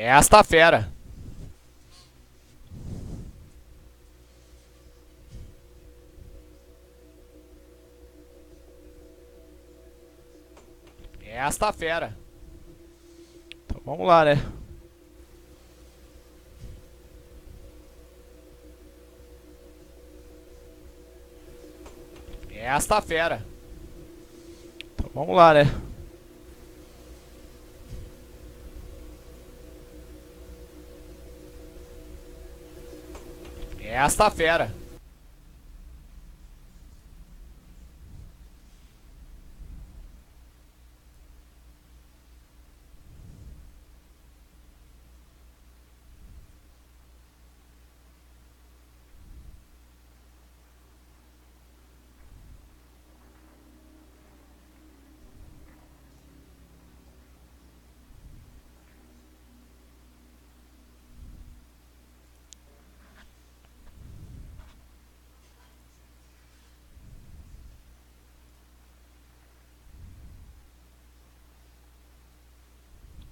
Esta fera. Esta fera. Então vamos lá, né? Esta fera. Então vamos lá, né? Esta fera.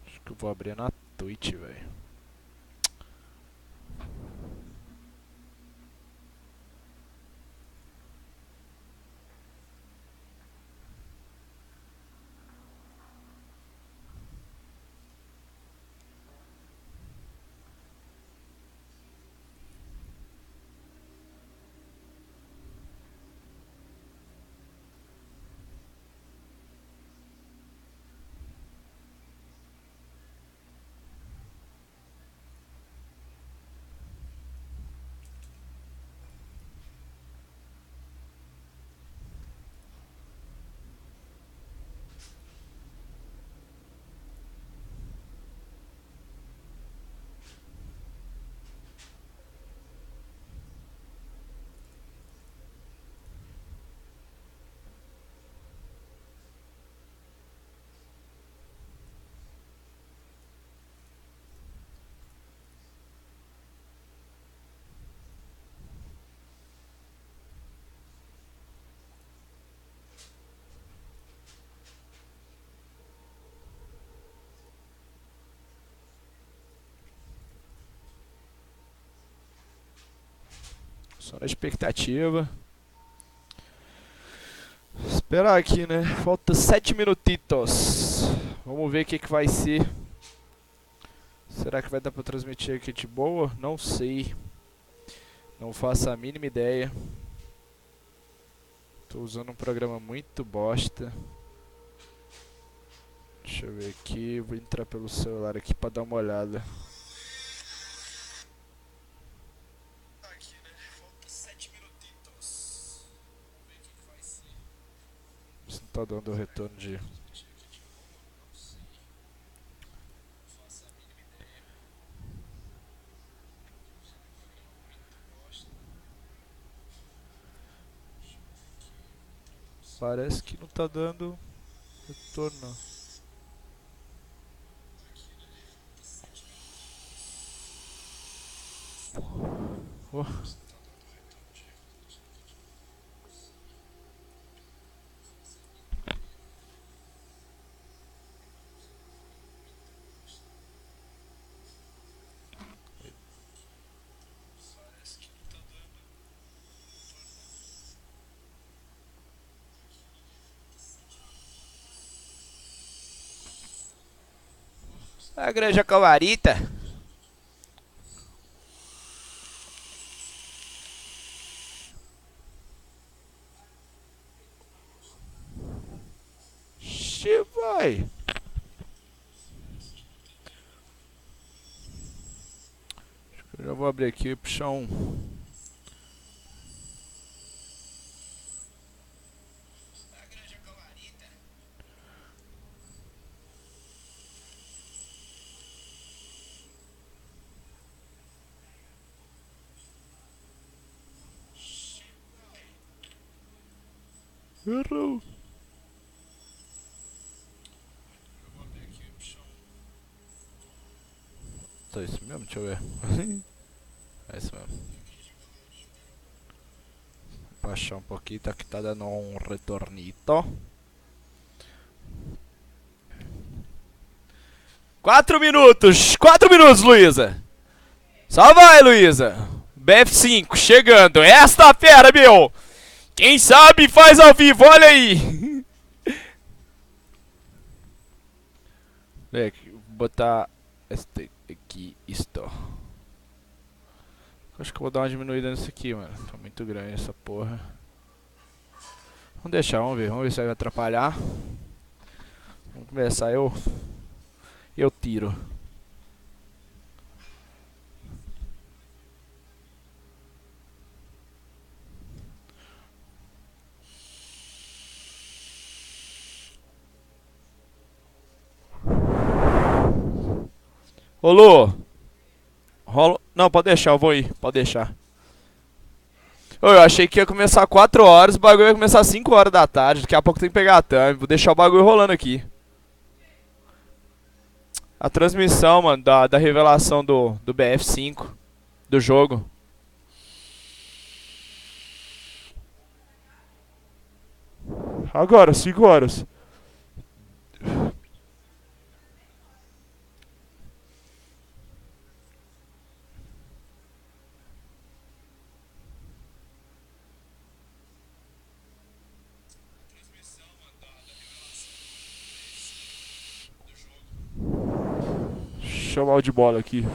Acho que eu vou abrir na Twitch, velho. Só na expectativa. Esperar aqui, né? Falta 7 minutitos. Vamos ver o que vai ser. Será que vai dar pra transmitir aqui de boa? Não sei. Não faço a mínima ideia. Tô usando um programa muito bosta. Deixa eu ver aqui. Vou entrar pelo celular aqui pra dar uma olhada. Tá dando retorno de... Parece que não tá dando retorno. Oh. A granja camarita. Xe, vai. Acho que eu já vou abrir aqui e puxar um. Errou. Tá isso mesmo? Deixa eu ver. É isso mesmo. Vou baixar um pouquinho, tá que tá dando um retornito. 4 minutos. 4 minutos, Luísa. Só vai, Luísa. BF5 chegando. Esta fera, meu. Quem sabe faz ao vivo. Olha aí. Vou botar este aqui. Isto. Acho que eu vou dar uma diminuída nisso aqui, mano. Tá muito grande essa porra. Vamos deixar, vamos ver se vai atrapalhar. Vamos começar, eu tiro. Rolou. Rolou. Não, pode deixar, eu vou ir, pode deixar. Eu achei que ia começar 4 horas, o bagulho ia começar 5 horas da tarde. Daqui a pouco tem que pegar a thumb. Vou deixar o bagulho rolando aqui. A transmissão, mano, da revelação do BF5 do jogo. Agora, 5 horas. Chamar o de bola aqui.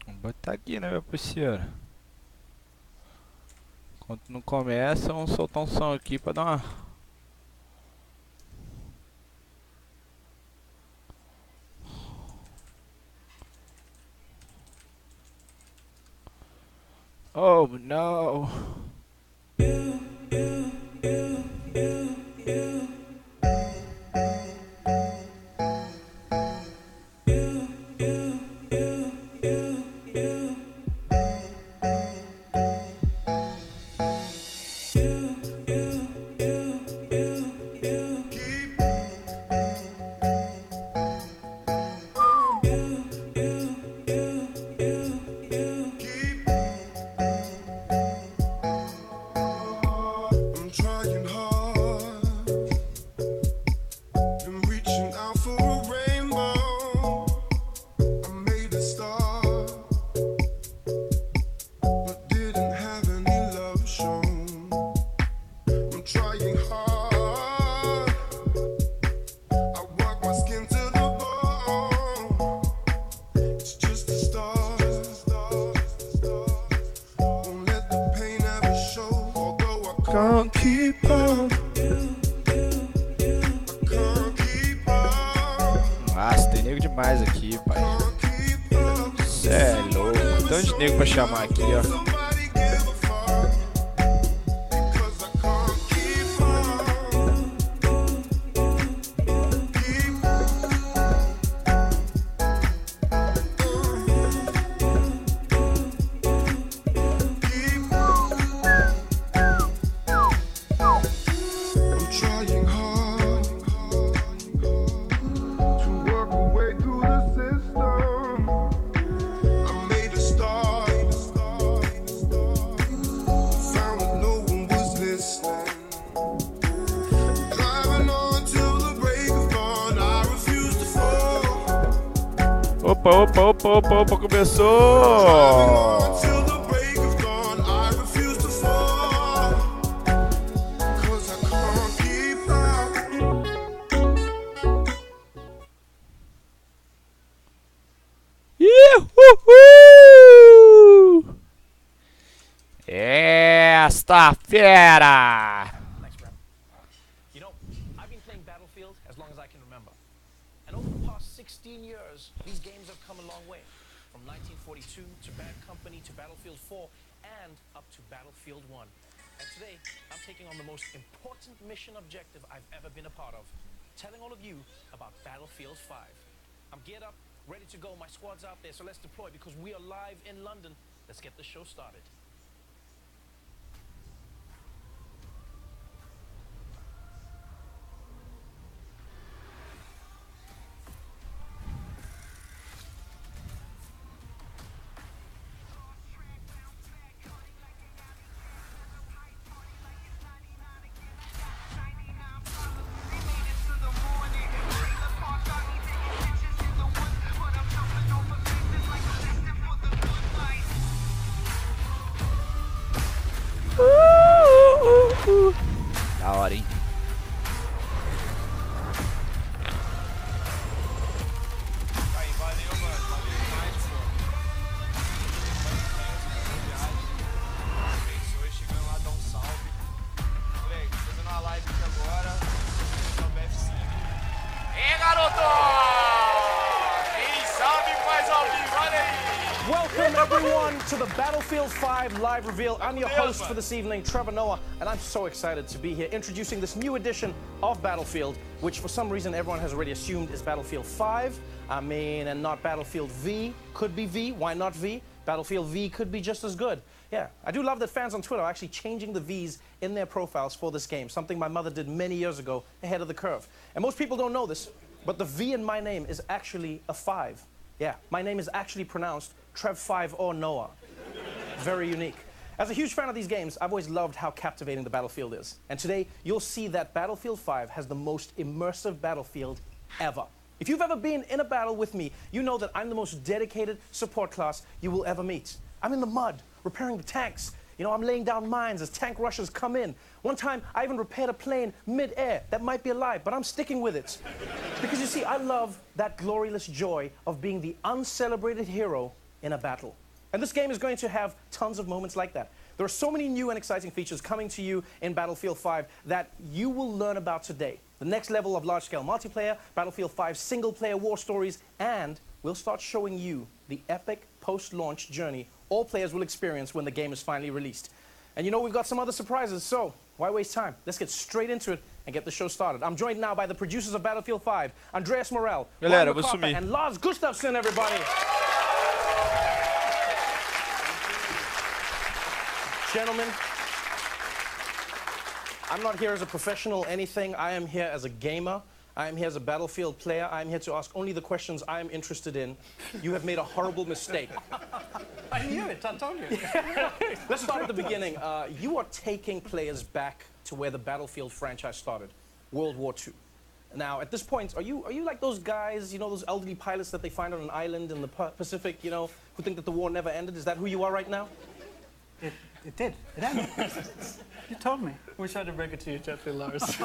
Vou botar aqui, né, meu parceiro? Enquanto não começa, vamos soltar um som aqui pra dar uma... Oh, no. Nossa, tem nego demais aqui, pai. Cê é louco. Tanto de nego pra chamar aqui, ó. Opa, começou! Esta fera! Today, I'm taking on the most important mission objective I've ever been a part of, telling all of you about Battlefield 5. I'm geared up, ready to go. My squad's out there, so let's deploy because we are live in London. Let's get the show started. Da hora, hein? Aí, valeu, mano. Valeu demais, abençoe, chegando lá, dá um salve. Moleque, tô fazendo uma live aqui agora. TAMBÉM 5. E garoto! Quem sabe faz ao vivo, olha aí! Welcome everyone to the Battlefield 5 live reveal. I'm your host for this evening, Trevor Noah, and I'm so excited to be here introducing this new edition of Battlefield, which for some reason everyone has already assumed is Battlefield 5. I mean, and not Battlefield V. Could be V, why not V? Battlefield V could be just as good. Yeah, I do love that fans on Twitter are actually changing the Vs in their profiles for this game, something my mother did many years ago, ahead of the curve. And most people don't know this, but the V in my name is actually a 5. Yeah, my name is actually pronounced Trev 5 or Noah. Very unique. As a huge fan of these games, I've always loved how captivating the Battlefield is. And today, you'll see that Battlefield 5 has the most immersive battlefield ever. If you've ever been in a battle with me, you know that I'm the most dedicated support class you will ever meet. I'm in the mud, repairing the tanks. You know, I'm laying down mines as tank rushers come in. One time, I even repaired a plane mid-air that might be alive, but I'm sticking with it. Because you see, I love that glorious joy of being the uncelebrated hero in a battle. And this game is going to have tons of moments like that. There are so many new and exciting features coming to you in Battlefield 5 that you will learn about today. The next level of large-scale multiplayer, Battlefield 5 single-player war stories, and we'll start showing you the epic post-launch journey all players will experience when the game is finally released. And you know, we've got some other surprises, so why waste time? Let's get straight into it and get the show started. I'm joined now by the producers of Battlefield 5, Andreas Morell, Galera, Ryan vou McCarthy, sumir. and Lars Gustafsson, everybody. Gentlemen, I'm not here as a professional anything. I am here as a gamer. I am here as a Battlefield player. I am here to ask only the questions I am interested in. You have made a horrible mistake. I knew it, I told you. Let's start at the beginning. You are taking players back to where the Battlefield franchise started, World War II. Now, at this point, are you like those guys, you know, those elderly pilots that they find on an island in the Pacific, you know, who think that the war never ended? Is that who you are right now? It did. It ended. You told me. Wish I had break it to you gently, Lars.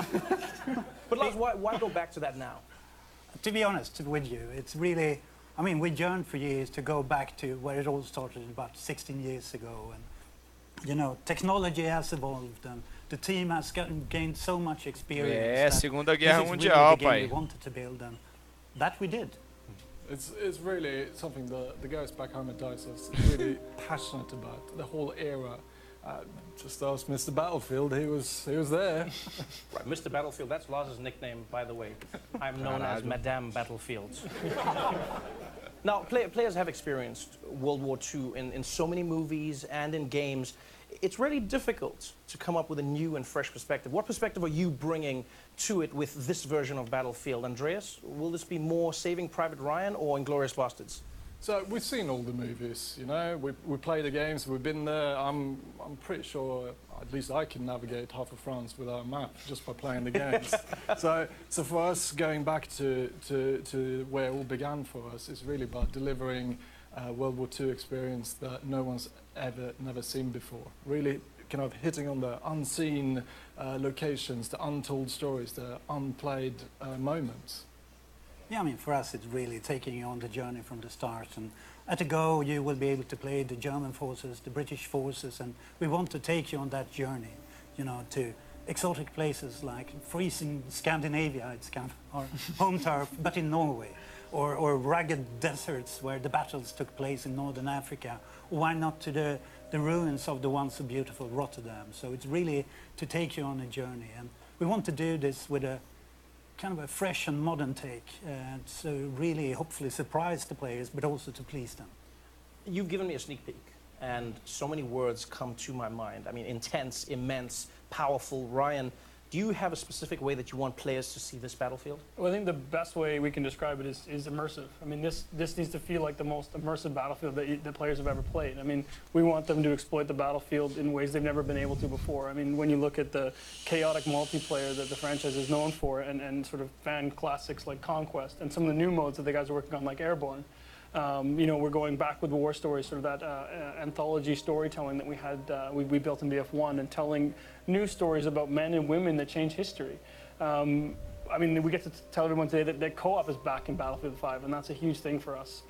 But Lars, why go back to that now? To be honest with you, it's really, I mean, we yearned for years to go back to where it all started about 16 years ago. And, you know, technology has evolved and the team has gained so much experience. Segunda this Guerra is really Mundial, the game pai. we wanted to build, and that we did. It's really something the guys back home at DICE are really passionate about, the whole era. Just ask Mr. Battlefield, he was there. Right, Mr. Battlefield, that's Lars's nickname, by the way. I'm known as Madame Battlefield. Now, players have experienced World War II in so many movies and in games. It's really difficult to come up with a new and fresh perspective. What perspective are you bringing to it with this version of Battlefield? Andreas, will this be more Saving Private Ryan or Inglourious Basterds? So we've seen all the movies, you know, we play the games, we've been there. I'm pretty sure, at least I can navigate half of France without a map just by playing the games. So for us, going back to where it all began for us, is really about delivering World War II experience that no one's never seen before. Really kind of hitting on the unseen locations, the untold stories, the unplayed moments. Yeah, I mean, for us, it's really taking you on the journey from the start. And at a go, you will be able to play the German forces, the British forces, and we want to take you on that journey, you know, to exotic places like freezing Scandinavia, it's kind of our home turf, but in Norway, or rugged deserts where the battles took place in Northern Africa. Or why not to the the ruins of the once so beautiful Rotterdam. So it's really to take you on a journey. And we want to do this with a kind of a fresh and modern take. So really, hopefully surprise the players, but also to please them. You've given me a sneak peek, and so many words come to my mind. I mean, intense, immense, powerful. Ryan, do you have a specific way that you want players to see this battlefield? Well, I think the best way we can describe it is immersive. I mean, this needs to feel like the most immersive battlefield that players have ever played. I mean, we want them to exploit the battlefield in ways they've never been able to before. I mean, when you look at the chaotic multiplayer that the franchise is known for, and sort of fan classics like Conquest, and some of the new modes that the guys are working on like Airborne, you know, we're going back with war stories, sort of that anthology storytelling that we had, we built in BF1, and telling new stories about men and women that change history. I mean, we get to tell everyone today that co-op is back in Battlefield 5, and that's a huge thing for us.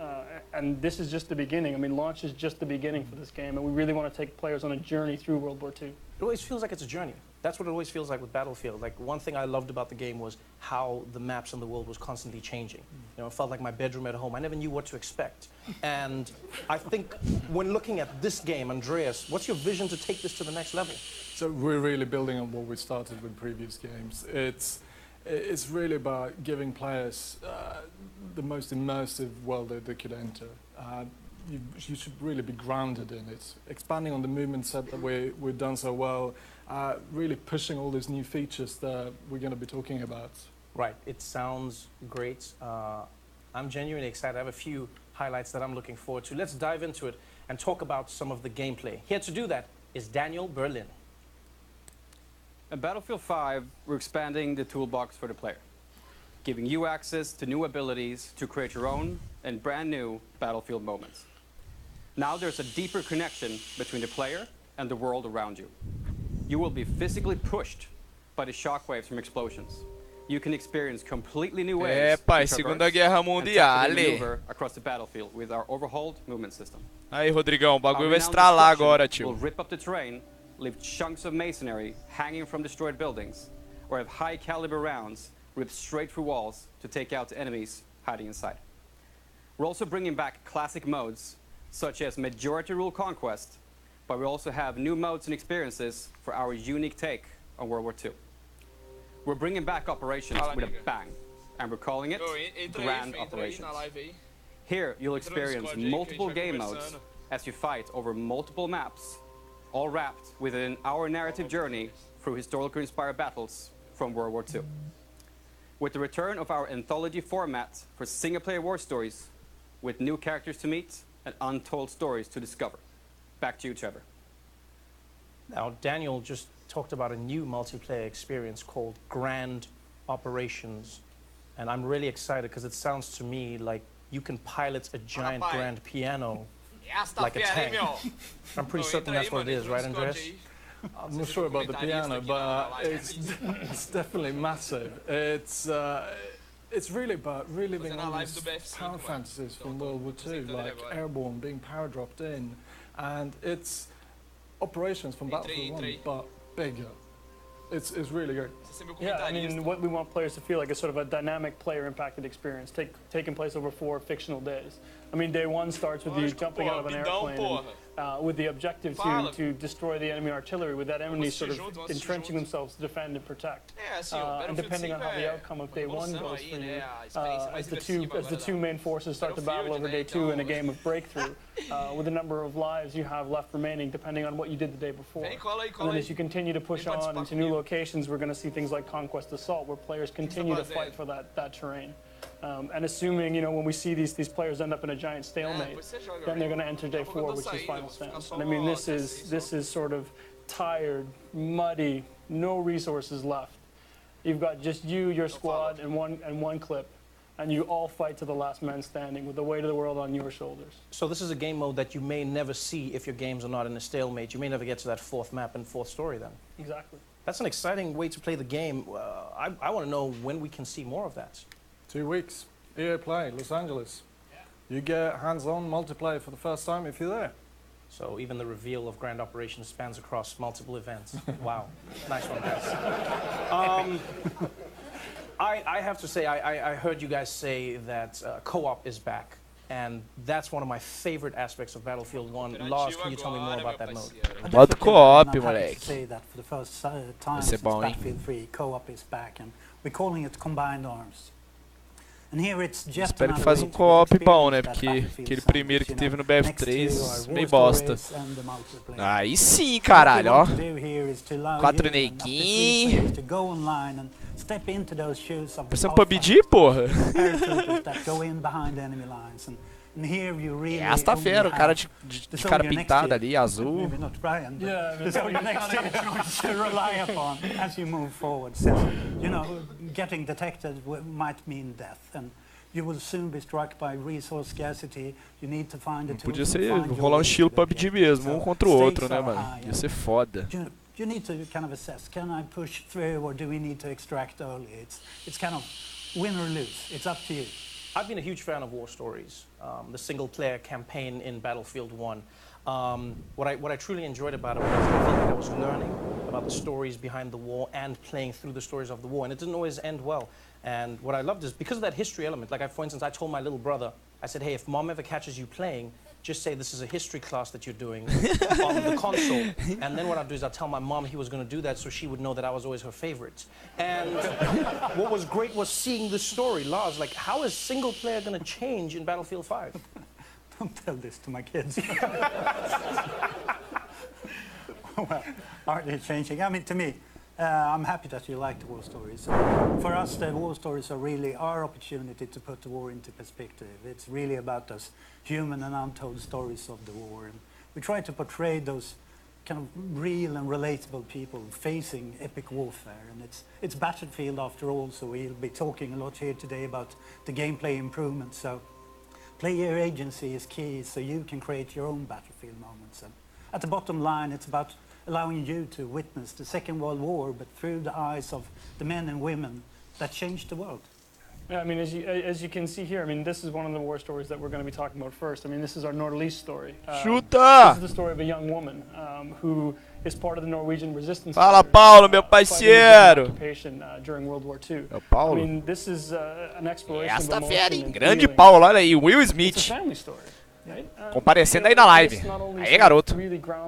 And this is just the beginning. I mean, launch is just the beginning for this game, and we really want to take players on a journey through World War II. It always feels like it's a journey. That's what it always feels like with Battlefield. Like, one thing I loved about the game was how the maps and the world was constantly changing. You know, it felt like my bedroom at home. I never knew what to expect. And I think when looking at this game, Andreas, what's your vision to take this to the next level? So we're really building on what we started with previous games. It's really about giving players the most immersive world that they could enter. You should really be grounded in it. Expanding on the movement set that we've done so well, really pushing all these new features that we're going to be talking about. Right, it sounds great. I'm genuinely excited. I have a few highlights that I'm looking forward to. Let's dive into it and talk about some of the gameplay. Here to do that is Daniel Berlin. In Battlefield 5, we're expanding the toolbox for the player, giving you access to new abilities to create your own and brand new Battlefield moments. Now there's a deeper connection between the player and the world around you. You will be physically pushed by the shockwaves from explosions. You can experience completely new ways Epa, to Segunda traverse Guerra and Mundial. maneuver across the battlefield with our overhauled movement system. Aí, Rodrigão, o bagulho Our vai renowned estralar destruction agora, will tio. rip up the terrain, leave chunks of masonry hanging from destroyed buildings, or have high caliber rounds ripped straight through walls to take out the enemies hiding inside. We're also bringing back classic modes such as Majority Rule Conquest, but we also have new modes and experiences for our unique take on World War II. We're bringing back operations with a bang, and we're calling it Grand Operations. Here you'll experience multiple game modes as you fight over multiple maps, all wrapped within our narrative journey through historically inspired battles from World War II. With the return of our anthology format for single-player war stories, with new characters to meet and untold stories to discover. Back to you, Trevor. Now, Daniel just talked about a new multiplayer experience called Grand Operations. And I'm really excited because it sounds to me like you can pilot a giant grand piano like a tank. I'm pretty certain that's what it is, right, Andreas? I'm not sure about the piano, but it's definitely massive. It's really about reliving all these power fantasies from World War II, like Airborne being power dropped in, and it's operations from Battlefield 1, but bigger. It's really good. Yeah, I mean, what we want players to feel like is sort of a dynamic player-impacted experience taking place over 4 fictional days. I mean, day 1 starts with you jumping out of an airplane and, with the objective to destroy the enemy artillery, with that enemy sort of entrenching themselves to defend and protect. And depending on how the outcome of day 1 goes for you, as the two main forces start to battle over day 2 in a game of breakthrough, with the number of lives you have left remaining depending on what you did the day before. And then as you continue to push on into new locations, we're going to see things like Conquest Assault, where players continue to fight for that terrain. And assuming, you know, when we see these players end up in a giant stalemate, then they're going to enter day 4, which is Final Stand. And I mean, this is sort of tired, muddy, no resources left. You've got just you, your squad, and one clip, and you all fight to the last man standing with the weight of the world on your shoulders. So this is a game mode that you may never see if your games are not in a stalemate. You may never get to that 4th map and 4th story then. Exactly. That's an exciting way to play the game. I want to know when we can see more of that. 2 weeks. EA Play, Los Angeles. You get hands-on multiplayer for the first time if you're there. So even the reveal of Grand Operations spans across multiple events. Wow. Nice one, guys. I have to say, I heard you guys say that co-op is back. And that's one of my favorite aspects of Battlefield 1. Lars, can you tell me more about that mode? Modo co-op, I'm happy to moleque. say that for the first time Vai ser since bom, hein? Battlefield 3, co-op is back, and we're calling it Combined Arms. And here it's just Espero que another faz way to co-op bom, experience né? that Porque Battlefield aquele sound, primeiro que you teve know, no next to BF3, our meio war bosta. stories and the multiplayer. Aí sim, What we caralho, ó. want to do here is to allow 4 you and up to 3 neguinhos. players to go online and step into those shoes of the Parece um top PUBG, porra. paratroopers that go in behind enemy lines. And here you really É ESTAFERA, o cara de cara pintado ali, azul. Maybe not Brian, but Yeah, I mean, so your next choice to rely upon as you move forward. Since, you know, getting detected might mean death, and you will soon be struck by resource scarcity. You need to find a tool Podia to ser find your rolar um way estilo to the PUBG game. mesmo, um So contra o outro, stakes né, are mano? high, Ia ser foda. you need to kind of assess, can I push through or do we need to extract early? It's kind of win or lose. It's up to you. I've been a huge fan of war stories, the single-player campaign in Battlefield 1. What I truly enjoyed about it was I felt like I was learning about the stories behind the war and playing through the stories of the war, and it didn't always end well. And what I loved is because of that history element, like for instance, I told my little brother, I said, hey, if mom ever catches you playing, just say this is a history class that you're doing on the console. And then what I'd do is I'd tell my mom he was going to do that so she would know that I was always her favorite. And what was great was seeing the story. Lars, like, how is single player going to change in Battlefield 5? Don't tell this to my kids. Well, are they changing? I mean, to me, I'm happy that you like the war stories. For us, the war stories are really our opportunity to put the war into perspective. It's really about those human and untold stories of the war. And we try to portray those kind of real and relatable people facing epic warfare. And it's Battlefield after all, so we'll be talking a lot here today about the gameplay improvements. So player agency is key, so you can create your own Battlefield moments. And at the bottom line, it's about allowing you to witness the Second World War, but through the eyes of the men and women that changed the world. Yeah, I mean, as you can see here, I mean, this is one of the war stories that we're going to be talking about first. I mean, this is our Nordlys story. This Chuta! is the story of a young woman who is part of the Norwegian resistance. Fala, force, Paulo, meu fighting the parceiro! occupation during World War II. É o Paulo. I mean, this is an exploration of ESTAFERA, emotion hein? and Grande feeling. Paulo, olha aí, Will It's a Smith. family story. Right? Comparecendo aí na live. Aí, garoto.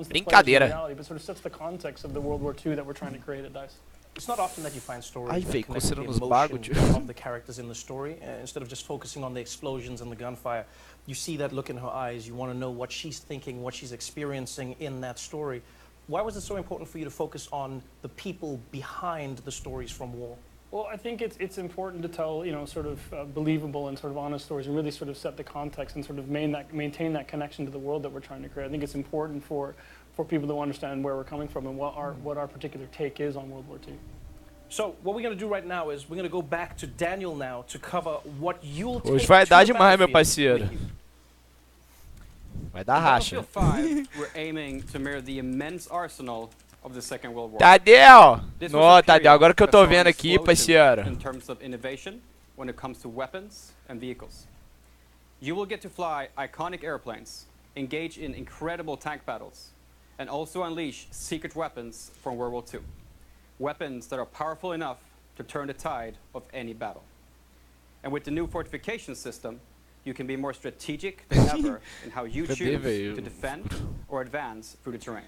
Brincadeira. But sort of sets the context of the World War II that we're trying to create at DICE. It's not often that you find stories Ai, that véi, connect with coceira the nos bagos, emotion tio. of the characters in the story. Instead of just focusing on the explosions and the gunfire, you see that look in her eyes. You want to know what she's thinking, what she's experiencing in that story. Why was it so important for you to focus on the people behind the stories from war? Well, I think it's important to tell, you know, sort of believable and sort of honest stories and really sort of set the context and sort of maintain that connection to the world that we're trying to create. I think it's important for people to understand where we're coming from and what our particular take is on World War II. So what we're going to do right now is we're going to go back to Daniel now to cover what you'll take Hoje vai to dar the demais, meu battlefield parceiro. with you. Vai dar racha. Battlefield 5, we're aiming to mirror the immense arsenal of the Second World War. Tadeu! This was Nó, a period Tadeu, agora que eu tô that saw an vendo aqui, explosion parceiro. in terms of innovation when it comes to weapons and vehicles. You will get to fly iconic airplanes, engage in incredible tank battles, and also unleash secret weapons from World War II. Weapons that are powerful enough to turn the tide of any battle. And with the new fortification system, you can be more strategic than ever in how you choose to defend or advance through the terrain.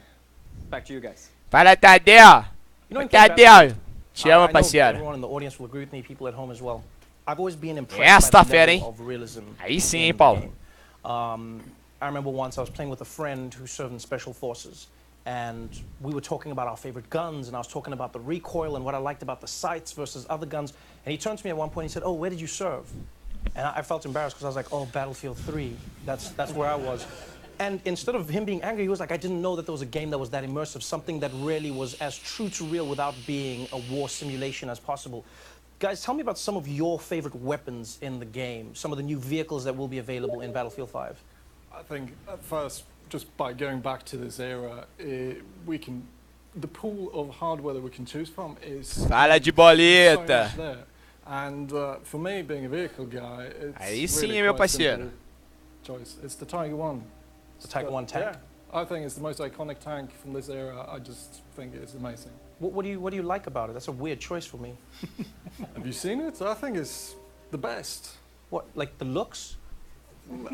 Back to you guys. Fala, Tadeu! You know, in Tadeu! Te amo, I know parceiro. everyone in the audience will agree with me, people at home as well. I've always been impressed ESTAFERA, by the hein? level of realism Aí sim, in hein, the Paulo. game. I remember once I was playing with a friend who served in special forces, and we were talking about our favorite guns, and I was talking about the recoil and what I liked about the sights versus other guns. And he turned to me at one point and he said, "Oh, where did you serve?" And I felt embarrassed because I was like, "Oh, Battlefield 3. That's where I was." And instead of him being angry, he was like, "I didn't know that there was a game that was that immersive, something that really was as true to real without being a war simulation as possible." Guys, tell me about some of your favorite weapons in the game, some of the new vehicles that will be available in Battlefield 5. I think at first, just by going back to this era, the pool of hardware that we can choose from is Fala de so boleta. much there. And for me, being a vehicle guy, it's Aí sim, really meu quite parceiro. simple choice. It's the Tiger 1. The Tiger 1 tank. Yeah, I think it's the most iconic tank from this era. I just think it's amazing. What do you like about it? That's a weird choice for me. Have you seen it? I think it's the best. What, like the looks?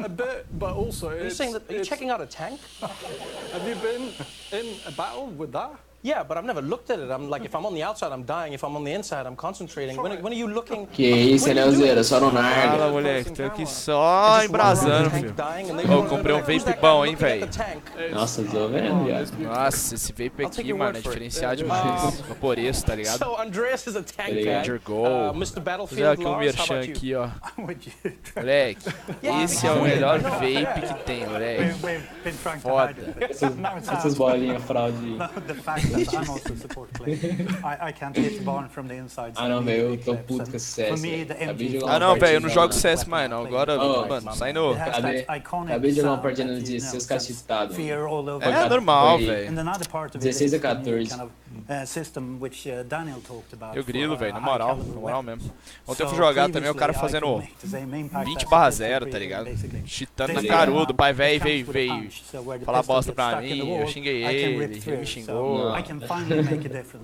A bit, but also Are you saying that? Are you checking out a tank? Have you been in a battle with that? Yeah, but I've never looked at it. I'm like, if I'm on the outside, I'm dying. If I'm on the inside, I'm concentrating. When are you looking? Que isso, Leozeira, só no nada. Fala, moleque, tô aqui só embrasando, filho. Ô, comprei um vape bom, hein, velho. Nossa, tô vendo, viado. Nossa, esse vape aqui, mano, é diferenciado demais. Vaporeço, tá ligado? So Andreas is a tank guy. Ranger Gold. Mr. Vou Battlefield, fazer aqui um Lars, how merchan about you? aqui, ó. Moleque, esse é o melhor vape que tem, moleque. Foda. Essas bolinhas fraude. Ah, não, velho, eu tô puto com esse CS. Ah, não, velho, eu não jogo CS mais, não. Agora, mano, sai no... Acabei de jogar uma partida de seus cachetados. É normal, velho. 16 a 14. Eu grilo, velho, na moral mesmo. Ontem eu fui jogar também, o cara fazendo 20/0, tá ligado? Cheatando na carudo, o pai velho veio falar bosta pra mim, eu xinguei ele me xingou.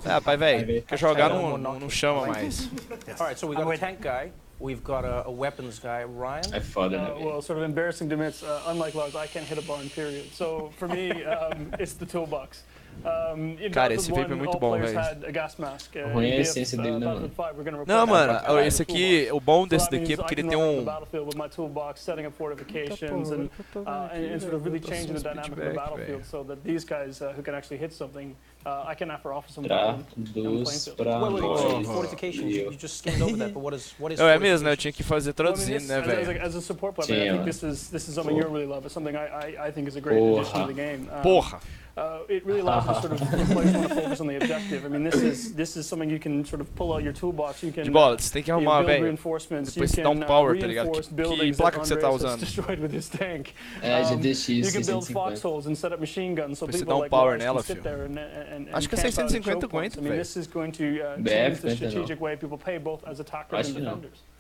É, pai velho, quer jogar não chama mais. Alright, so we got a tank guy. We've got a weapons guy, Ryan. É foda, né, velho? Well, sort of embarrassing to admit, unlike Lars, I can't hit a barn, period. So for me, it's the toolbox. Cara, esse vape é muito bom, velho. Ruim é a essência dele, né, mano? Não, mano, esse aqui, o bom desse daqui é porque ele tem um... É mesmo, né? Eu tinha que fazer traduzindo, né, velho? Porra! It really allows you to sort of players want to focus on the objective. I mean, this is something you can sort of pull out your toolbox. You can de bola, você tem que arrumar, velho. Depois você dá um power, tá ligado? Que placa que você tá usando? É, de Deixe, you can build foxholes and set up machine guns so people like power nela, sit there and acho que é 650 aguenta, velho. I mean, this is going to change the strategic way people play both as attackers and defenders.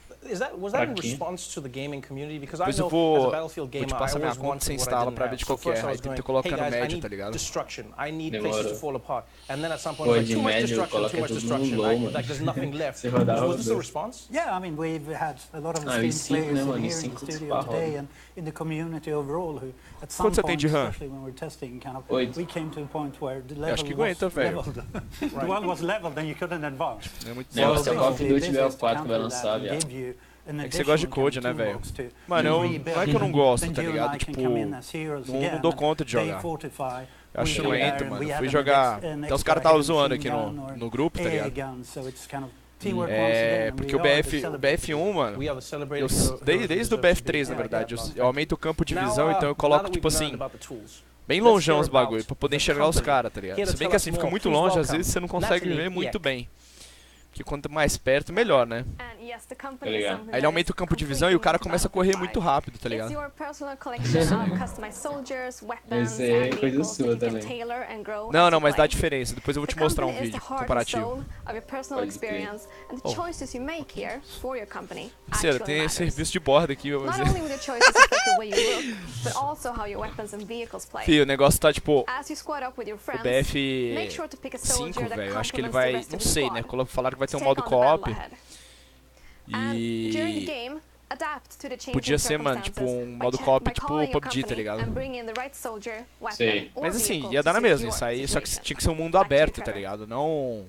Was that in response to the gaming community? Because I Depois eu know as a vou Battlefield te gamer, I passar minha always conta, wanted você what I instala didn't pra ver have. de So qualquer, first I aí was tenta going, colocar hey no guys, I médio, need tá ligado? destruction. I need Demora. places to fall apart. And then at some point, Pô, like, de too much médio, destruction, coloca too much tudo no destruction. low, mano. Like there's nothing left. Você rodava Was this a tudo. response? Yeah, I mean, we've had a lot of Ah, esteemed e 5, players né, in mano? here E in 5 the studio disparado. today and in the community overall who, at some Quanto você tem point, de RAM? especially when we're testing, kind of, 8. we came to a point where the acho que level aguenta, was velho. leveled. The one was leveled, then you couldn't advance. É muito Não, bom. se o Call of Duty tiver o 4 que vai lançar, viado. É que você gosta de code, né, velho? Mano, não é que eu não gosto, tá ligado? Tipo, não dou conta de jogar. Eu acho lento, mano. Eu fui jogar... Até os caras estavam zoando aqui no grupo, tá ligado? É, porque o BF1, mano, desde o BF3, na verdade, eu aumento o campo de visão, então eu coloco, tipo assim, bem longeão os bagulho, pra poder enxergar os caras, tá ligado? Se bem que assim, fica muito longe, às vezes você não consegue ver muito bem. Porque quanto mais perto, melhor, né? Tá ligado? Aí ele aumenta o campo de visão e o cara começa a correr muito rápido, tá ligado? Esse é coisa sua também. Não, mas dá diferença. Depois eu vou te mostrar um vídeo comparativo. Pode crer. Sério, tem serviço de borda aqui, eu vou dizer. Fio, o negócio tá tipo... O BF5, velho, acho que ele vai... Não sei, né? Falaram que vai ter um modo co-op. E... Podia ser, mano, tipo um modo co-op tipo PUBG, tá ligado? Sei. Mas assim, ia dar na mesma, isso aí, só que tinha que ser um mundo aberto, tá ligado? Não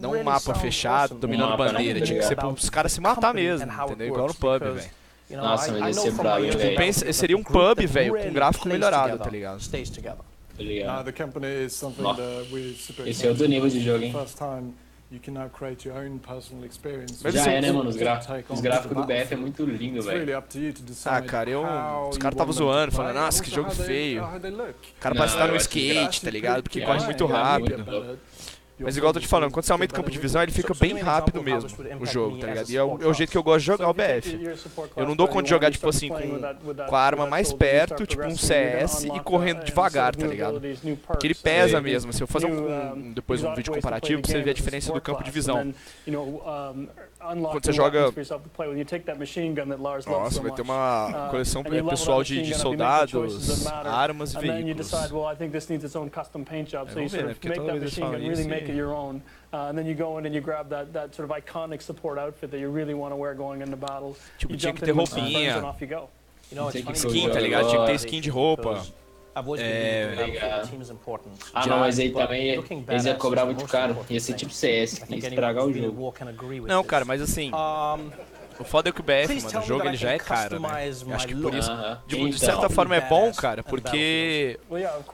um mapa fechado, dominando bandeira, tinha que ser pros caras se matar mesmo, entendeu? Igual no pub, velho. Nossa, mas ia ser bravo, hein, velho. Seria um pub, velho, com gráfico melhorado, tá ligado? Tá ligado? The company is something that we're super Esse é outro nível de jogo, hein? First time you can now create your own personal experience. Mas Já isso é, né, mano? Os gráficos do BF é muito lindo, It's really velho. up to you to decide Ah, cara, os how caras you tava want them zoando, to falando, play, nossa, que also jogo how they- feio. how they look. O cara Não, parece estar no eu acho que skate, tá ligado? Porque corre muito é rápido. muito Mas igual eu tô te falando, quando você aumenta o campo de visão, ele fica bem rápido mesmo, o jogo, tá ligado? E é o jeito que eu gosto de jogar o BF. Eu não dou conta de jogar, tipo assim, com a arma mais perto, tipo um CS, e correndo devagar, tá ligado? Porque ele pesa mesmo, se eu fazer depois um vídeo comparativo, pra você ver a diferença do campo de visão. quando você joga... Nossa, vai ter uma coleção pessoal de soldados, armas e veículos. Vamos ver, né? Porque toda vez eles falam isso. And then you go in and you grab that sort of iconic support outfit that you really want to wear going into battle. Tipo, tinha que ter roupinha. Skin, tá Tá ligado? Tinha que ter skin de roupa. Ah, não, mas aí também eles iam cobrar muito caro. Ia ser tipo CS, ia estragar o jogo. Não, cara, mas assim... O foda é que o BF, mano, o jogo ele já é caro, né? Eu acho que por isso, de certa forma é bom, cara, porque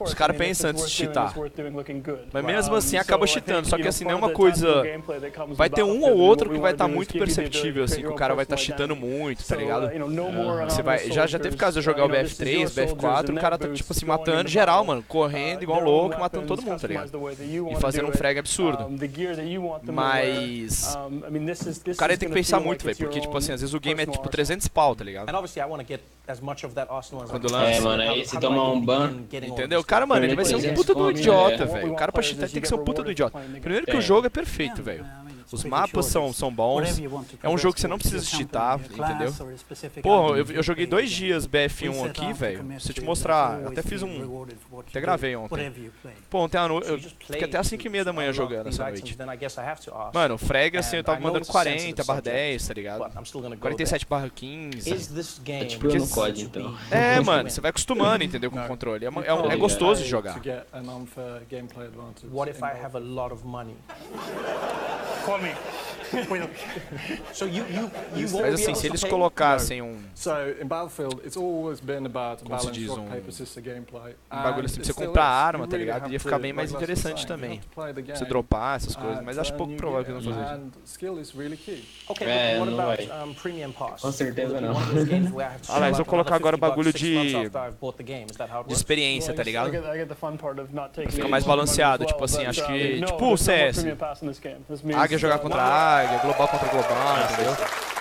os caras pensam antes de cheatar. Mas mesmo assim acaba cheatando, só que assim, não é uma coisa... Vai ter um ou outro que vai estar muito perceptível, assim, que o cara vai estar cheatando muito, tá ligado? Você vai, já teve caso de eu jogar o BF3, BF4, o cara tá, tipo assim, matando geral, mano, correndo igual louco, matando todo mundo, tá ligado? E fazendo um frag absurdo. Mas... O cara tem que pensar muito, velho, porque, tipo assim, às vezes o game é tipo 300 pau, tá ligado? Quando lança. É, mano, aí se tomar um ban... Entendeu? O cara, mano, ele vai ser um puta do idiota, velho. O cara pra cheatar tem que ser um puta do idiota. Primeiro que o jogo é perfeito, velho. Os mapas são bons, é um jogo que você não precisa cheatar, entendeu? Pô, eu joguei 2 dias BF1 aqui, velho. Se eu te mostrar, eu até fiz um... Até gravei ontem. Pô, ontem à noite, eu fiquei até às 5h30 da manhã jogando essa noite. Mano, o frag, assim, eu tava mandando 40/10, tá ligado? 47/15. É tipo eu no COD, então. É, mano, você vai acostumando, entendeu, com o controle. É gostoso de jogar. What if I have a lot of money? Mas assim, se eles colocassem um... Como se diz, um bagulho assim pra você comprar arma, tá ligado? Ia ficar bem mais interessante também. Você dropar essas coisas, mas acho pouco provável que eles vão fazer isso. É, não vai. Com certeza não. Ah, mas vou colocar agora o bagulho de experiência, tá ligado? Pra ficar mais balanceado, tipo assim, acho que... Tipo o CS. Águia jogar contra águia, global contra global, entendeu?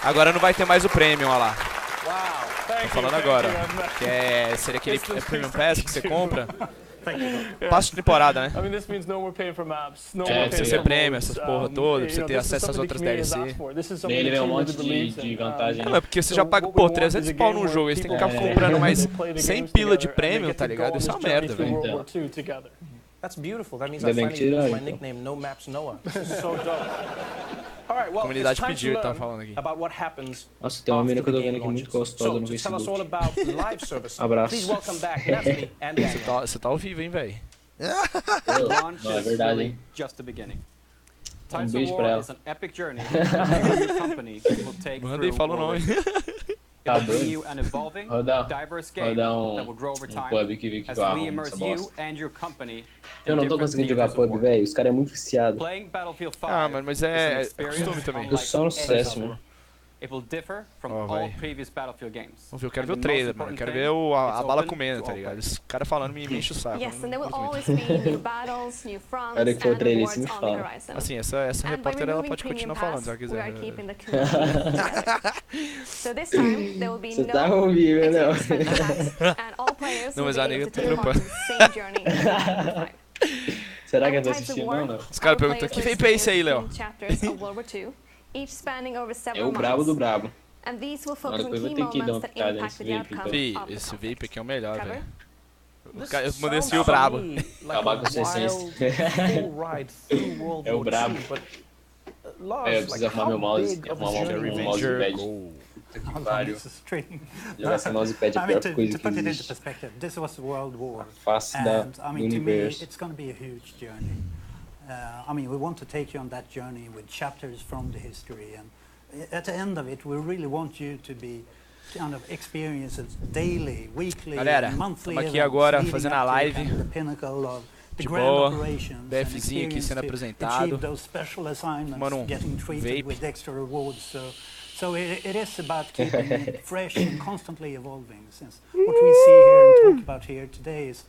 Agora não vai ter mais o Premium, olha lá. Tô falando agora. Que seria aquele Premium Pass que você compra. Passo de temporada, né? Pra você ser prêmio, essas porra toda, pra você ter acesso às outras DLC. Ele vem um monte de vantagem. Não, é porque você já paga, pô, 300 pau num jogo, aí você tem que ficar comprando mais 100 pila de prêmio, tá ligado? Isso é uma merda, velho. That's beautiful. That means I finally use my nickname, No Maps Noah. So dope. All right, well, Comunidade pedir, tá falando aqui. About what happens. Nossa, tem uma menina que eu tô vendo aqui muito gostosa no Facebook. Abraço. Please welcome back Natalie and Você tá ao vivo, hein, velho? Não, é verdade, hein? Um beijo pra ela. Manda aí, fala o nome. Tá doido? Rodar um pub que vi que eu arrumo essa bosta. Eu não tô conseguindo jogar pub, velho. Os caras é muito viciado. Ah, mano, mas é costume também. Eu só no sucesso, mano. Vamos ver, eu quero ver o trailer, mano. Eu quero ver a bala comendo, tá ligado? Esse cara falando me enche o saco. Olha que foi o trailer, isso me fala. Assim, essa repórter, ela pode continuar falando, se ela quiser. Você tá ouvindo, não? Não, mas a nega tá preocupada. Será que ela tá assistindo ou não? Os caras perguntam, que vape é esse aí, Léo? É o brabo do brabo. Agora depois eu vou ter que dar uma picada nesse vape. Então. Fih, esse vape aqui é o melhor, velho. Eu mandei assim o brabo. Acabar com a sua essência. É o brabo. É, eu preciso arrumar meu mouse. Arrumar um mousepad. Puta que pariu. Jogar esse mousepad é a pior coisa que existe. Face do universo. I mean, we want to take you on that journey with chapters from the history, and at the end of it, we really want you to be kind of experience it daily, weekly, galera, monthly. Estamos aqui agora fazendo a live de boa, BFzinho aqui sendo apresentado, tomando um vape. So it is about keeping it fresh and constantly evolving, since what we see here and talk about here today is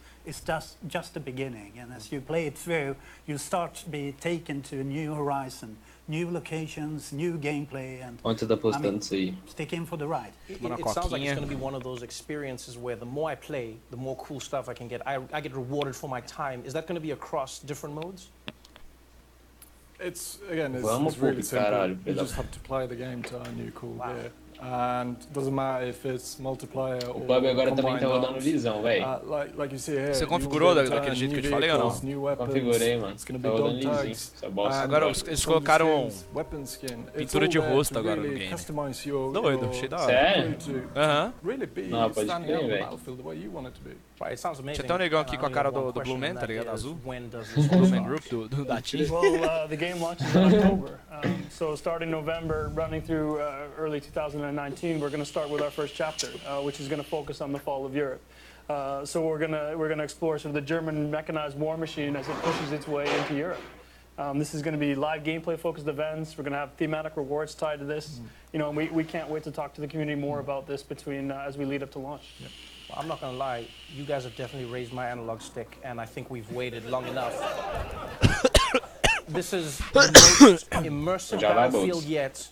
just the beginning, and as you play it through, you start to be taken to a new horizon, new locations, new gameplay, and onde você tá postando isso aí? Stick in for the ride. It sounds like it's going to be one of those experiences where the more I play, the more cool stuff I can get. I get rewarded for my time. Is that going to be across different modes? It's again, Vamos, it's really simple. caralho, You just have to play the game to earn new cool gear. And it doesn't matter if it's multiplayer or o pub agora também tá rodando visão, velho. Like you see here, você configurou daquele jeito que eu te falei ou não? Configurei, mano. Tá rodando lisinho. Essa bosta. Agora eles colocaram pintura de rosto agora no game. Doido, achei da hora. Sério? Aham. Não, pode crer, velho. Tinha até um negão aqui com a cara do Blue Man, tá ligado? Azul. Blue Man Group da Team. Well, the game launches in October. So starting November, running through early 2019, we're going to start with our first chapter, which is going to focus on the fall of Europe. So we're gonna explore sort of the German mechanized war machine as it pushes its way into Europe. This is going to be live gameplay focused events. We're going to have thematic rewards tied to this. You know, and we can't wait to talk to the community more about this between as we lead up to launch. Yep. Well, I'm not going to lie, you guys have definitely raised my analog stick, and I think we've waited long enough. This is the most immersive battlefield yet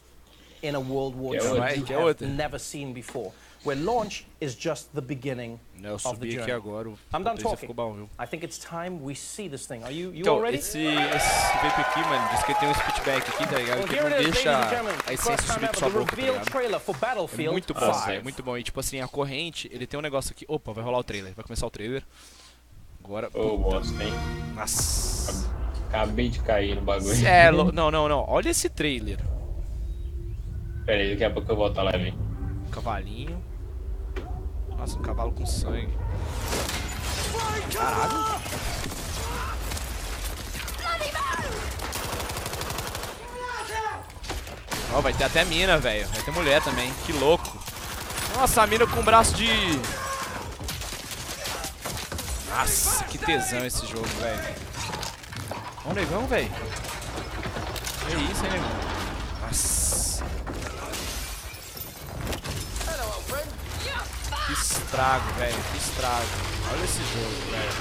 in a World War II you have never seen before, where launch is just the beginning of the journey. I'm done talking. I think it's time we see this thing. Are you all ready? Esse vape aqui, mano, diz que tem um speedback aqui, tá ligado? Que não deixa a essência subir pra sua boca, tá ligado? É muito bom, é muito bom. E tipo assim, a corrente, ele tem um negócio aqui. Opa, vai rolar o trailer. Vai começar o trailer. Agora... Ô, bosta, hein? Nossa. Acabei de cair no bagulho. Não. Olha esse trailer. Pera aí, daqui a pouco eu volto lá, velho. Cavalinho. Nossa, um cavalo com sangue. Caralho. Ó, vai ter até mina, velho. Vai ter mulher também. Que louco. Nossa, a mina com um braço de... Nossa, que tesão esse jogo, velho. Ó o negão, velho. Que isso, hein, negão? Nossa. Que estrago, velho. Que estrago. Olha esse jogo, velho.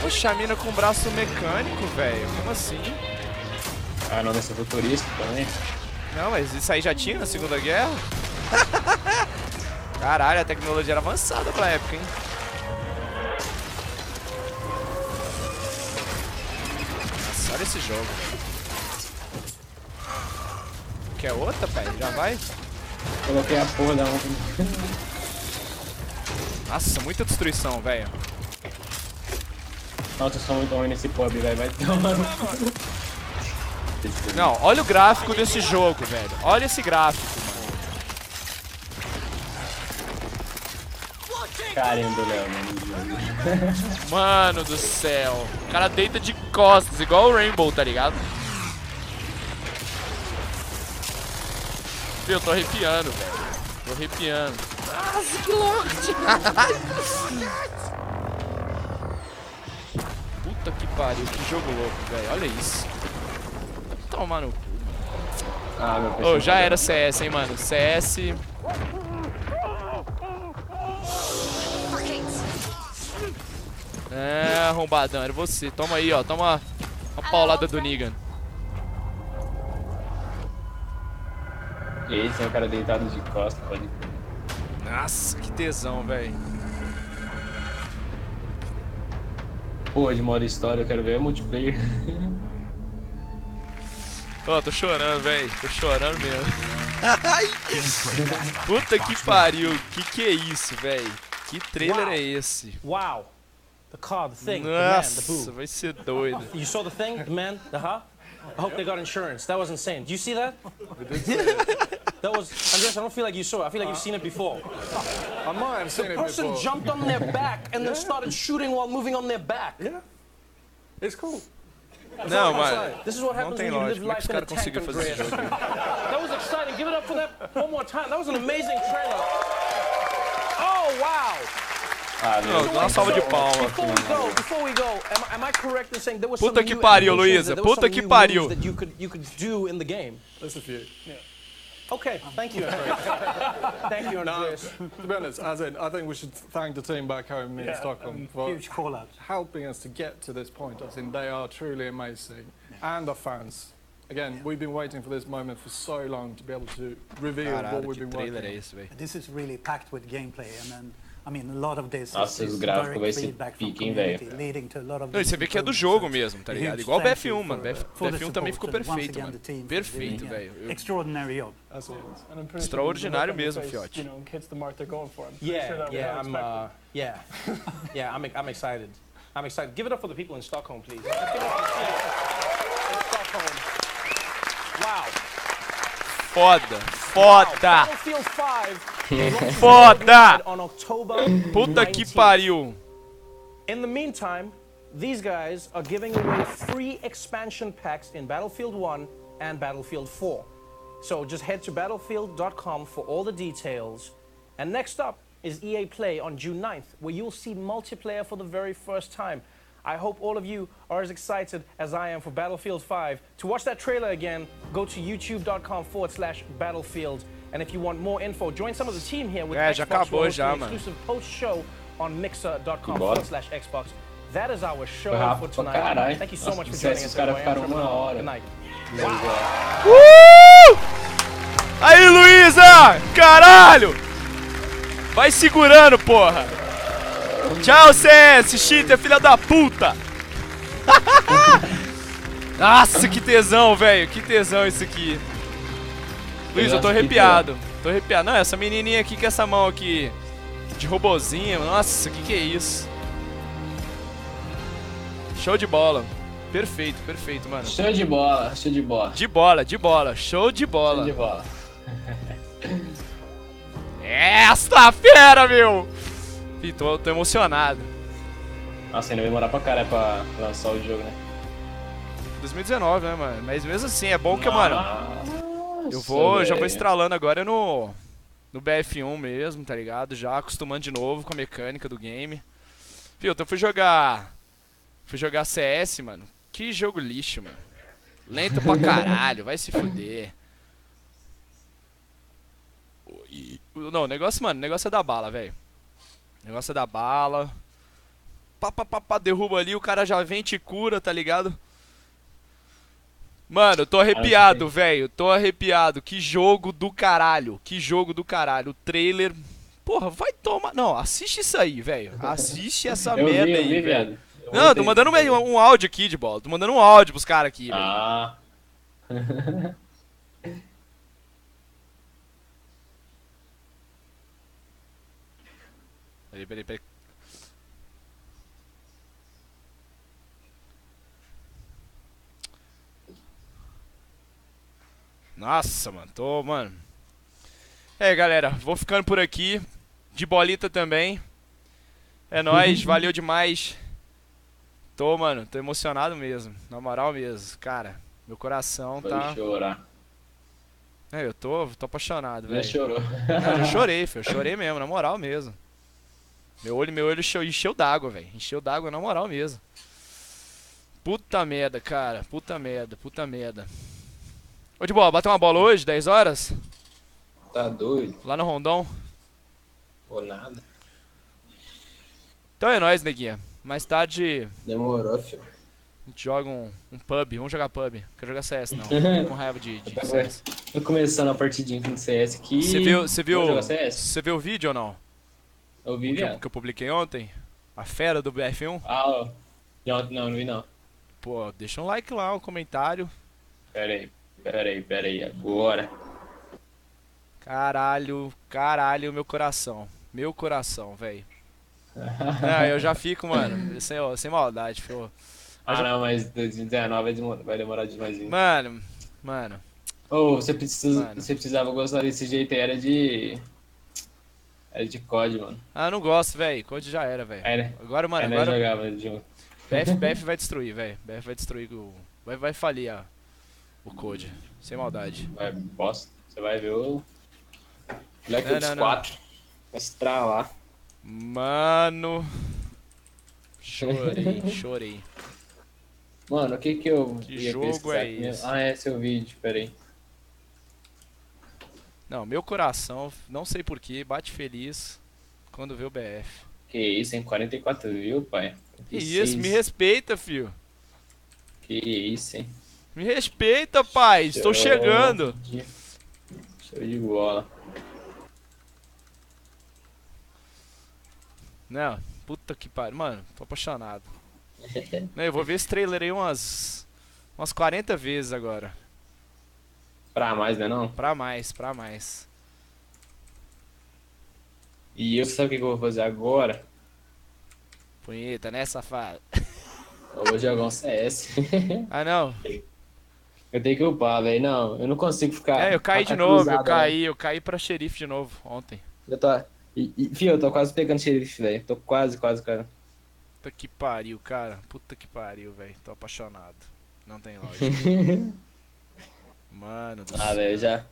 Poxa, a mina com braço mecânico, velho. Como assim? Ah, não, nesse futurista também. Não, mas isso aí já tinha na Segunda Guerra? Caralho, a tecnologia era avançada pra época, hein? Nossa, olha esse jogo. Quer outra, pai? Já vai? Coloquei a porra da outra. Nossa, muita destruição, velho. Nossa, eu sou muito ruim nesse pub, velho. Vai tomar. Não, olha o gráfico desse jogo, velho. Olha esse gráfico, mano. Caramba, Léo, mano. Mano do céu. O cara deita de costas, igual o Rainbow, tá ligado? Eu tô arrepiando, velho. Tô arrepiando. Nossa, que louco! Puta que pariu, que jogo louco, velho. Olha isso. Toma no cu. Ah, meu pessoal. Ô, já era CS, hein, mano. CS. É, arrombadão, era você. Toma aí, ó. Toma uma paulada do Negan. Esse é o cara deitado de costas, pode. Nossa, que tesão, velho. Pô, de modo história, eu quero ver multiplayer. Ó, tô chorando, velho. Tô chorando mesmo. Puta que pariu. Que é isso, velho? Que trailer é esse? Wow. The car, the thing, Nossa, the man, the boo. vai ser doido. You saw the thing, the man, the huh? I hope they got insurance. That was insane. Do you see that? That was, Andres, I don't feel like you saw it. I feel like you've seen it before. I might have seen it before. The person jumped on their back and then started shooting while moving on their back. Yeah. It's cool. Não, mano. This is what happens when you live life in a tank, Andreas. That was exciting. Give it up for that one more time. That was an amazing trailer. Oh, wow. Ah, não, dá uma salva de palmas. Before we go, am I correct in saying there was Puta que pariu, Luísa. Puta que pariu. That you could do in the game? There's a few. Yeah. Okay, thank you, Andreas. Thank you, Andreas. To be honest, as in, I think we should thank the team back home in Stockholm for huge call out. helping us to get to this point. I think they are truly amazing. And the fans. Again, we've been waiting for this moment for so long to be able to reveal what we've been working on. This is really packed with gameplay, and then I mean, a lot of this Nossa, os gráficos vai ser pique, hein, velho. Não, e você vê que é do jogo mesmo, tá ligado? Igual o BF1, mano. BF1 também ficou perfeito, mano. Perfeito, velho. Extraordinário mesmo, fiote. I'm excited. I'm excited. Give it up for the people in Stockholm, please. Let's give it up for the people in Stockholm. Wow. Foda, foda. Battlefield 5 foda. on October Puta 19th. Que pariu. In the meantime, these guys are giving away free expansion packs in Battlefield 1 and Battlefield 4. So just head to battlefield.com for all the details. And next up is EA Play on June 9th, where you'll see multiplayer for the very first time. I hope all of you are as excited as I am for Battlefield 5. To watch that trailer again, go to youtube.com/battlefield. And if you want more info, join some of the team here with Xbox exclusive post-show on mixer.com/Xbox. That is our show for tonight. Thank you so much for joining us. Good night. Wow. Aí, Luísa! Caralho! Vai segurando, porra! Tchau, CS! Cheater, filha da puta! Nossa, que tesão, velho! Que tesão isso aqui! Luiz, eu tô arrepiado. Tô arrepiado. Não, essa menininha aqui com essa mão aqui de robozinho. Nossa, que é isso? Show de bola. Perfeito, perfeito, mano. Show de bola, show de bola. De bola, de bola. Show de bola. Show de bola. ESTAFERA, meu! Ih, tô emocionado. Nossa, ainda vai demorar pra caralho pra lançar o jogo, né? 2019, né, mano? Mas mesmo assim, é bom que, mano... Já vou estralando agora no BF1 mesmo, tá ligado? Já acostumando de novo com a mecânica do game. Fio, então fui jogar CS, mano. Que jogo lixo, mano. Lento pra caralho, vai se fuder. Não, o negócio, mano, o negócio é da bala, velho. O negócio é da bala. Pá, derruba ali, o cara já vem e te cura, tá ligado? Mano, eu tô arrepiado, velho. Tô arrepiado. Que jogo do caralho. Que jogo do caralho. O trailer... Porra, vai tomar... Não, assiste isso aí, velho. Assiste essa merda aí, velho. Não, tô mandando um áudio aqui de bola. Tô mandando um áudio pros caras aqui, velho. Ah. Peraí. Nossa, mano, mano. Galera, vou ficando por aqui. De bolita também. É nóis, valeu demais. Mano, tô emocionado mesmo. Na moral mesmo, cara. Meu coração tá... Vai chorar. Eu tô apaixonado, velho. Já chorou. Não, eu chorei, filho. Eu chorei mesmo, na moral mesmo. Meu olho encheu d'água, velho. Encheu d'água na moral mesmo. Puta merda, cara. Puta merda. Ô, de bola, bateu uma bola hoje, 10 horas? Tá doido? Lá no Rondon? Ou nada. Então é nóis, neguinha. Mais tarde... Demorou, filho. A gente joga um pub. Vamos jogar pub. Não quero jogar CS, não. Tô com raiva de CS. Tô começando a partidinha com CS aqui. Você viu o vídeo ou não? Eu vi, velho. Que eu publiquei ontem? A fera do BF1? Ah, não vi não. Pô, deixa um like lá, um comentário. Pera aí, agora. Caralho, meu coração. Meu coração, velho. Eu já fico, mano, sem maldade, filho. Não, mas 2019 vai demorar demais. Mano. Você precisava gostar desse jeito aí, era de COD, mano. Não gosto, velho. COD já era, velho. Agora, mano, agora... jogava junto. BF vai destruir, velho. BF vai destruir vai falir o COD. Sem maldade. Você vai ver o Black Ops 4. Vai estralar. Mano. Chorei. Mano, o que eu ia jogo pesquisar é esse? É seu vídeo, peraí. Não, meu coração, não sei porquê, bate feliz quando vê o BF. Que isso, hein? 44 views, pai. Que isso, me respeita, filho. Que isso, hein? Me respeita, pai. Estou chegando. Show de bola. Não, puta que pariu. Mano, tô apaixonado. Eu vou ver esse trailer aí umas 40 vezes agora. Pra mais, né não? Pra mais, pra mais. E eu, sabe o que eu vou fazer agora? Punheta, né, safado? Eu vou jogar um CS. Ah, não. Eu tenho que upar, velho. Não, eu não consigo ficar... Eu caí de novo, eu caí pra xerife de novo ontem. Eu tô... Fio, eu tô quase pegando xerife, velho. Tô quase, cara. Puta que pariu, cara. Puta que pariu, velho. Tô apaixonado. Não tem lógica. Mano do céu. Velho,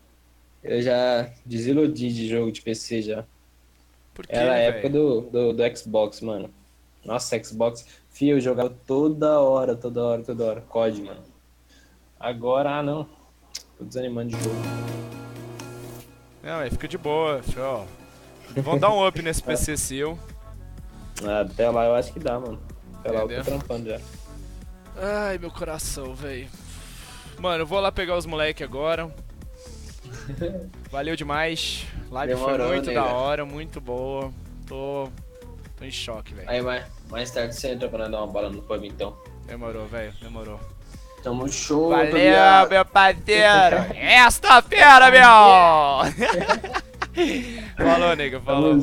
eu já desiludi de jogo de PC já. Por quê, Era a velho? época do Xbox, mano. Nossa, Xbox. Fio, eu jogava toda hora. COD, mano. Agora, não. Tô desanimando de jogo. Não, velho, fica de boa. Ó. Vamos dar um up nesse PC seu. Até lá eu acho que dá, mano. Até lá eu tô trampando já. Ai, meu coração, velho. Mano, eu vou lá pegar os moleque agora. Valeu demais. Live foi muito da hora, muito boa. Tô em choque, velho. Aí, mais tarde você entra pra dar uma bola no pub, então. Demorou, velho, demorou. Tamo show, valeu, meu parceiro. Esta fera, meu! Falou, nega, falou.